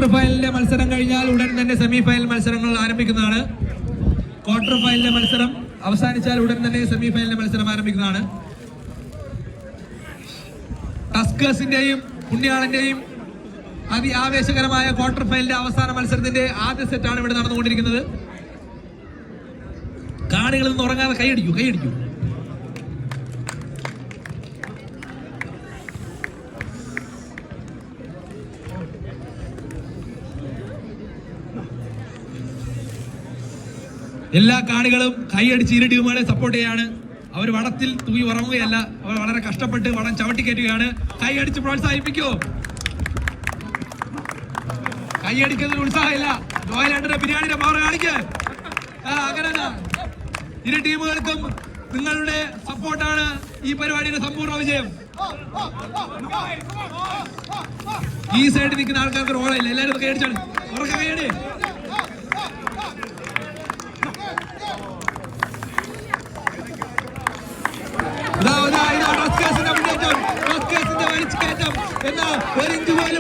Quarter ഫൈനലിലെ മത്സരം കഴിഞ്ഞാൽ ഉടൻ തന്നെ സെമി ഫൈനൽ മത്സരങ്ങൾ ആരംഭിക്കുന്നതാണ്. ക്വാർട്ടർ ഫൈനലിലെ മത്സരം അവസാനിച്ചാൽ ഉടൻ തന്നെ സെമി ഫൈനലിലെ മത്സരം ആരംഭിക്കുന്നതാണ്. ടസ്കേഴ്സിന്റെയും പുണ്യാളന്റെയും ആവേശകരമായ ക്വാർട്ടർ ഫൈനലിന്റെ അവസാന മത്സരത്തിന്റെ ആദ്യ സെറ്റാണ് ഇവിടെ നടന്നുകൊണ്ടിരിക്കുന്നത്. കാണികളിൽ നിന്ന് ഉറങ്ങാതെ കൈയടിക്കൂ. എല്ലാ കാണികളും കൈയടിച്ച് ഇരു ടീമുകളെ സപ്പോർട്ട് ചെയ്യാണ്. അവർ വടത്തിൽ തൂങ്ങി ഉറങ്ങുകയല്ല, അവർ വളരെ കഷ്ടപ്പെട്ട് വടം ചവിട്ടിക്കയറ്റുകയാണ്. കൈയടിച്ച് പ്രോത്സാഹിപ്പിക്കൂ. കൈയടിക്കുന്നതിന് ഉത്സാഹമില്ല. ജോയലാണ്ടിന്റെ ബിരിയാണിയുടെ പവർ കാണിക്കാൻ അങ്ങനെ ഇരു ടീമുകൾക്കും നിങ്ങളുടെ സപ്പോർട്ടാണ് ഈ പരിപാടിയുടെ സമ്പൂർണ്ണ വിജയം. ഈ സൈഡിൽ നിൽക്കുന്ന ആൾക്കാർക്ക് റോളയില്ല. എല്ലാവരും കൈയടിച്ചാണ്. ഉറക്കെ കൈയടി. വലിച്ചു കയറ്റം എന്നാ ഒരു ഇഞ്ച് പോലും